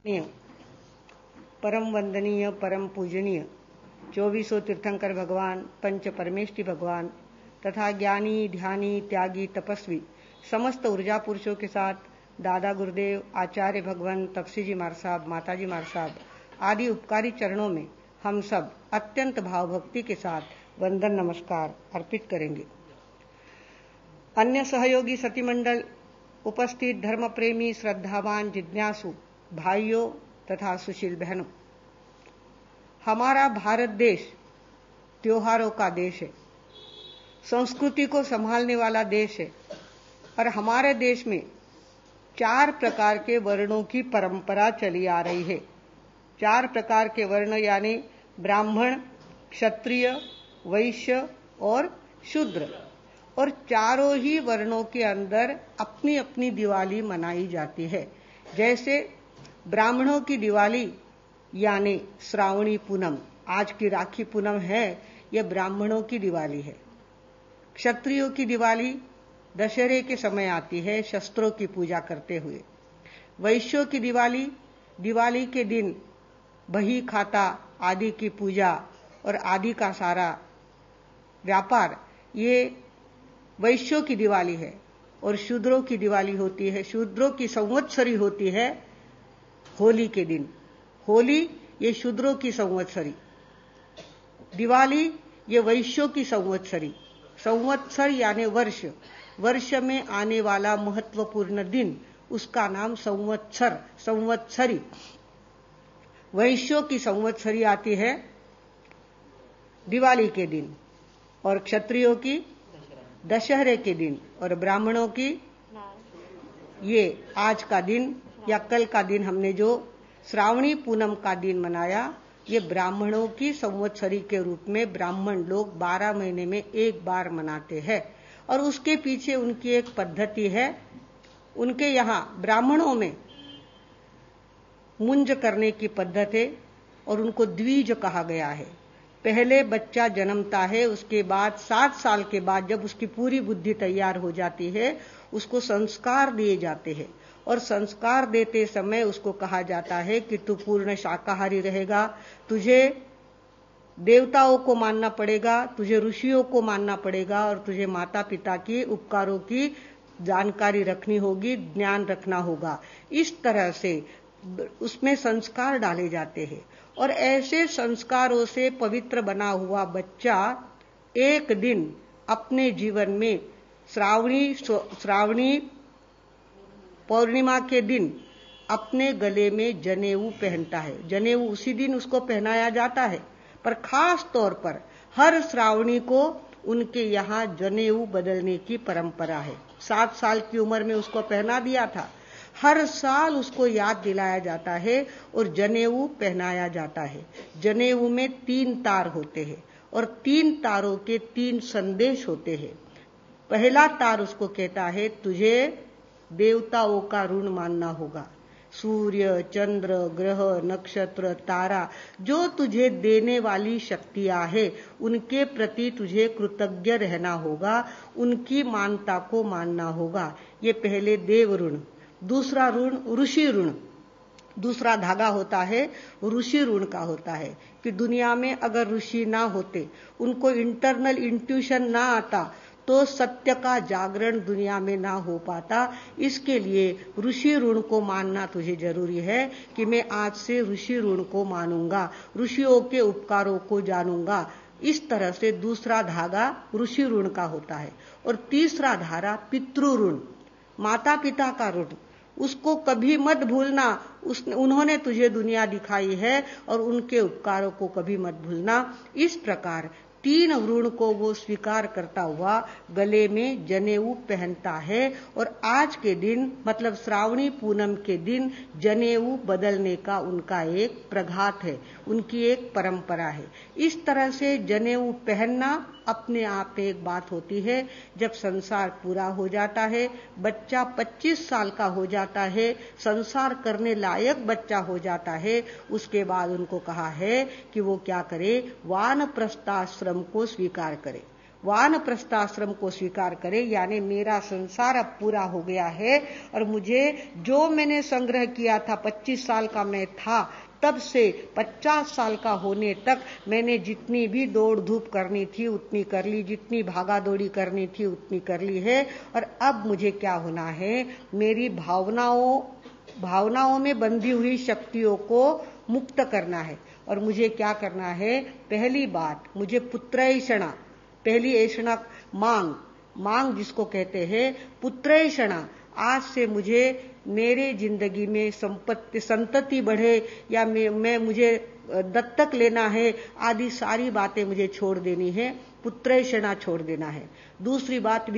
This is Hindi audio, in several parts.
परम वंदनीय, परम पूजनीय 2400 तीर्थंकर भगवान, पंच परमेष्टि भगवान तथा ज्ञानी, ध्यानी, त्यागी, तपस्वी समस्त ऊर्जा पुरुषों के साथ दादा गुरुदेव, आचार्य भगवान, तपसी जी मार साहब, माता जी मार साहब आदि उपकारी चरणों में हम सब अत्यंत भावभक्ति के साथ वंदन नमस्कार अर्पित करेंगे। अन्य सहयोगी सतीमंडल, उपस्थित धर्म प्रेमी, श्रद्धावान, जिज्ञासु भाइयों तथा सुशील बहनों, हमारा भारत देश त्योहारों का देश है, संस्कृति को संभालने वाला देश है और हमारे देश में 4 प्रकार के वर्णों की परंपरा चली आ रही है। 4 प्रकार के वर्ण यानी ब्राह्मण, क्षत्रिय, वैश्य और शूद्र, और चारों ही वर्णों के अंदर अपनी अपनी दिवाली मनाई जाती है। जैसे ब्राह्मणों की दिवाली यानी श्रावणी पूनम, आज की राखी पूनम है, यह ब्राह्मणों की दिवाली है। क्षत्रियों की दिवाली दशहरे के समय आती है, शस्त्रों की पूजा करते हुए। वैश्यों की दिवाली के दिन बही खाता आदि की पूजा और आदि का सारा व्यापार, ये वैश्यों की दिवाली है। और शूद्रों की दिवाली होती है, शूद्रों की संवत्सरी होती है होली के दिन। होली ये शूद्रों की संवत्सरी, दिवाली ये वैश्यों की संवत्सरी। संवत्सर यानी वर्ष, वर्ष में आने वाला महत्वपूर्ण दिन, उसका नाम संवत्सर, संवत्सरी। वैश्यों की संवत्सरी आती है दिवाली के दिन और क्षत्रियों की दशहरे के दिन, और ब्राह्मणों की ये आज का दिन या कल का दिन हमने जो श्रावणी पूनम का दिन मनाया, ये ब्राह्मणों की संवत्सरी के रूप में ब्राह्मण लोग 12 महीने में एक बार मनाते हैं। और उसके पीछे उनकी एक पद्धति है। उनके यहाँ ब्राह्मणों में मुंज करने की पद्धति है और उनको द्विज कहा गया है। पहले बच्चा जन्मता है, उसके बाद 7 साल के बाद जब उसकी पूरी बुद्धि तैयार हो जाती है, उसको संस्कार दिए जाते हैं। और संस्कार देते समय उसको कहा जाता है कि तू पूर्ण शाकाहारी रहेगा, तुझे देवताओं को मानना पड़ेगा, तुझे ऋषियों को मानना पड़ेगा और तुझे माता पिता की उपकारों की जानकारी रखनी होगी, ज्ञान रखना होगा। इस तरह से उसमें संस्कार डाले जाते हैं और ऐसे संस्कारों से पवित्र बना हुआ बच्चा एक दिन अपने जीवन में श्रावणी पूर्णिमा के दिन अपने गले में जनेऊ पहनता है। जनेऊ उसी दिन उसको पहनाया जाता है, पर खास तौर पर हर श्रावणी को उनके यहाँ जनेऊ बदलने की परंपरा है। 7 साल की उम्र में उसको पहना दिया था, हर साल उसको याद दिलाया जाता है और जनेऊ पहनाया जाता है। जनेऊ में 3 तार होते हैं और 3 तारों के 3 संदेश होते हैं। पहला तार उसको कहता है तुझे देवताओं का ऋण मानना होगा। सूर्य, चंद्र, ग्रह, नक्षत्र, तारा जो तुझे देने वाली शक्तियां है, उनके प्रति तुझे कृतज्ञ रहना होगा, उनकी मानता को मानना होगा। ये पहले देव ऋण। दूसरा ऋण ऋषि ऋण, दूसरा धागा होता है ऋषि ऋण का होता है कि दुनिया में अगर ऋषि ना होते, उनको इंटरनल इंट्यूशन ना आता, तो सत्य का जागरण दुनिया में ना हो पाता। इसके लिए ऋषि ऋण को मानना तुझे जरूरी है कि मैं आज से ऋषि ऋण को मानूंगा, ऋषियों के उपकारों को जानूंगा। इस तरह से दूसरा धागा ऋषि ऋण का होता है। और तीसरा धारा पितृ ऋण, माता पिता का ऋण, उसको कभी मत भूलना। उन्होंने तुझे दुनिया दिखाई है और उनके उपकारों को कभी मत भूलना। इस प्रकार 3 ऋण को वो स्वीकार करता हुआ गले में जनेऊ पहनता है और आज के दिन मतलब श्रावणी पूनम के दिन जनेऊ बदलने का उनका एक प्रघात है, उनकी एक परंपरा है। इस तरह से जनेऊ पहनना अपने आप एक बात होती है। जब संसार पूरा हो जाता है, बच्चा 25 साल का हो जाता है, संसार करने लायक बच्चा हो जाता है, उसके बाद उनको कहा है कि वो क्या करे, वानप्रस्थाश्रम को स्वीकार करे। वानप्रस्थाश्रम को स्वीकार करे, यानी मेरा संसार अब पूरा हो गया है और मुझे जो मैंने संग्रह किया था, 25 साल का मैं था तब से 50 साल का होने तक मैंने जितनी भी दौड़ धूप करनी थी उतनी कर ली, जितनी भागा दौड़ी करनी थी उतनी कर ली है। और अब मुझे क्या होना है, मेरी भावनाओं में बंधी हुई शक्तियों को मुक्त करना है। और मुझे क्या करना है, पहली बात मुझे पुत्रैषणा, पहली ऐषणा मांग जिसको कहते हैं पुत्रैषणा, आज से मुझे मेरे जिंदगी में संतति बढ़े या मुझे दत्तक लेना है आदि सारी बातें मुझे छोड़ देनी है, पुत्रैषणा छोड़ देना है। दूसरी बात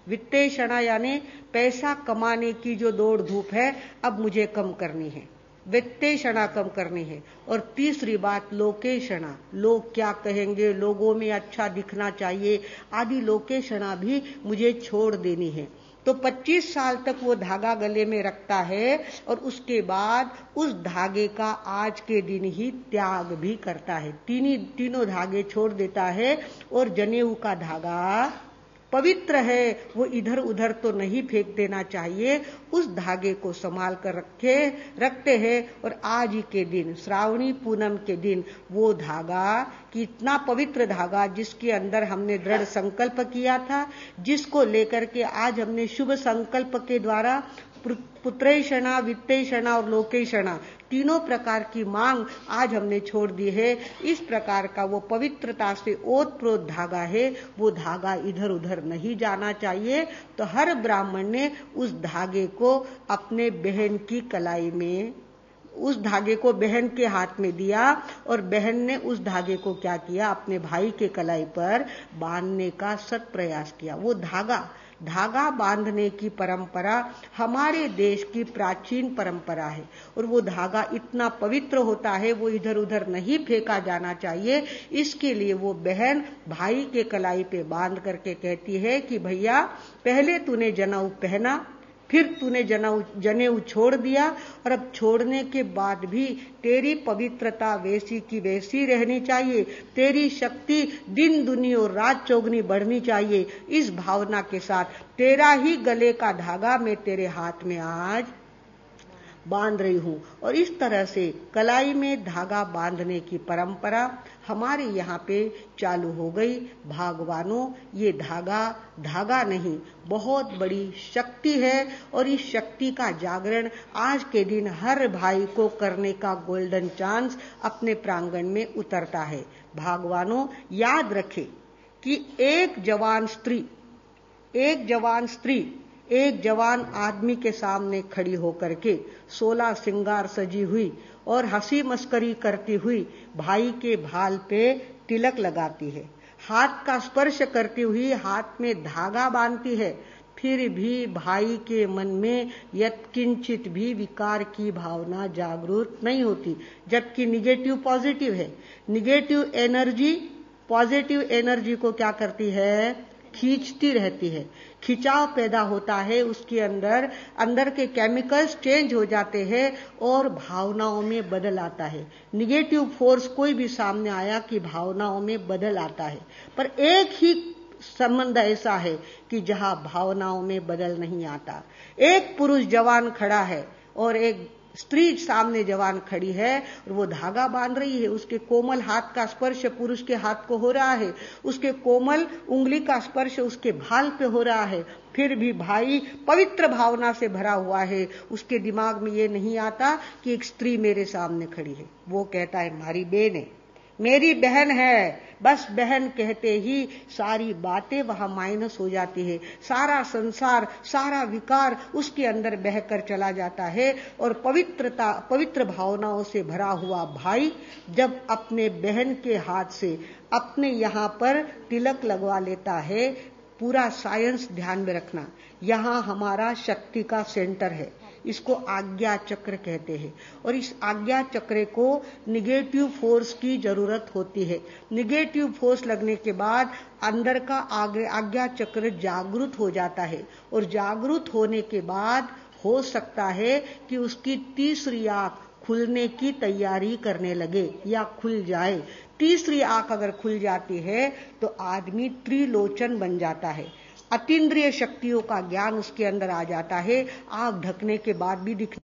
वित्तैषणा यानी पैसा कमाने की जो दौड़ धूप है अब मुझे कम करनी है, वित्तैषणा कम करनी है। और तीसरी बात लोकेषणा, लोग क्या कहेंगे, लोगों में अच्छा दिखना चाहिए आदि लोकेषणा भी मुझे छोड़ देनी है। तो 25 साल तक वो धागा गले में रखता है और उसके बाद उस धागे का आज के दिन ही त्याग भी करता है, तीनों धागे छोड़ देता है। और जनेऊ का धागा पवित्र है, वो इधर उधर तो नहीं फेंक देना चाहिए, उस धागे को संभाल कर रखते हैं। और आज ही के दिन, श्रावणी पूनम के दिन, वो धागा कि इतना पवित्र धागा जिसके अंदर हमने दृढ़ संकल्प किया था, जिसको लेकर के आज हमने शुभ संकल्प के द्वारा पुत्रैषणा, वित्तैषणा और लोकेषणा तीनों प्रकार की मांग आज हमने छोड़ दी है। इस प्रकार का वो पवित्रता से ओतप्रोत धागा है, वो धागा इधर उधर नहीं जाना चाहिए। तो हर ब्राह्मण ने उस धागे को अपने बहन की कलाई में, उस धागे को बहन के हाथ में दिया और बहन ने उस धागे को क्या किया, अपने भाई के कलाई पर बांधने का सत प्रयास किया। वो धागा बांधने की परंपरा हमारे देश की प्राचीन परंपरा है और वो धागा इतना पवित्र होता है, वो इधर उधर नहीं फेंका जाना चाहिए। इसके लिए वो बहन भाई के कलाई पे बांध करके कहती है कि भैया पहले तूने जनेऊ पहना, फिर तूने जनेऊ छोड़ दिया और अब छोड़ने के बाद भी तेरी पवित्रता वैसी की वैसी रहनी चाहिए, तेरी शक्ति दिन दुनी और रात चौगनी बढ़नी चाहिए। इस भावना के साथ तेरा ही गले का धागा मैं तेरे हाथ में आज बांध रही हूं। और इस तरह से कलाई में धागा बांधने की परंपरा हमारे यहाँ पे चालू हो गई। भगवानों, ये धागा नहीं, बहुत बड़ी शक्ति है और इस शक्ति का जागरण आज के दिन हर भाई को करने का गोल्डन चांस अपने प्रांगण में उतरता है। भगवानों, याद रखें कि एक जवान आदमी के सामने खड़ी होकर के 16 श्रृंगार सजी हुई और हंसी मस्करी करती हुई भाई के भाल पे तिलक लगाती है, हाथ का स्पर्श करती हुई हाथ में धागा बांधती है, फिर भी भाई के मन में यत्किंचित भी विकार की भावना जागृत नहीं होती, जबकि निगेटिव पॉजिटिव है। निगेटिव एनर्जी पॉजिटिव एनर्जी को क्या करती है, खींचती रहती है, खिंचाव पैदा होता है, उसके अंदर के केमिकल्स चेंज हो जाते हैं और भावनाओं में बदल आता है। निगेटिव फोर्स कोई भी सामने आया कि भावनाओं में बदल आता है, पर एक ही संबंध ऐसा है कि जहां भावनाओं में बदल नहीं आता। एक पुरुष जवान खड़ा है और एक स्त्री सामने जवान खड़ी है और वो धागा बांध रही है, उसके कोमल हाथ का स्पर्श पुरुष के हाथ को हो रहा है, उसके कोमल उंगली का स्पर्श उसके भाल पे हो रहा है, फिर भी भाई पवित्र भावना से भरा हुआ है। उसके दिमाग में ये नहीं आता कि एक स्त्री मेरे सामने खड़ी है, वो कहता है हमारी बहन है, मेरी बहन है। बस बहन कहते ही सारी बातें वहां माइनस हो जाती है, सारा संसार, सारा विकार उसके अंदर बहकर चला जाता है। और पवित्र भावनाओं से भरा हुआ भाई जब अपने बहन के हाथ से अपने यहाँ पर तिलक लगवा लेता है, पूरा साइंस ध्यान में रखना, यहाँ हमारा शक्ति का सेंटर है, इसको आज्ञा चक्र कहते हैं और इस आज्ञा चक्र को निगेटिव फोर्स की जरूरत होती है। निगेटिव फोर्स लगने के बाद अंदर का आज्ञा चक्र जागृत हो जाता है और जागृत होने के बाद हो सकता है कि उसकी तीसरी आंख खुलने की तैयारी करने लगे या खुल जाए। तीसरी आंख अगर खुल जाती है तो आदमी त्रिलोचन बन जाता है, अतीन्द्रिय शक्तियों का ज्ञान उसके अंदर आ जाता है। आंख ढकने के बाद भी दिखने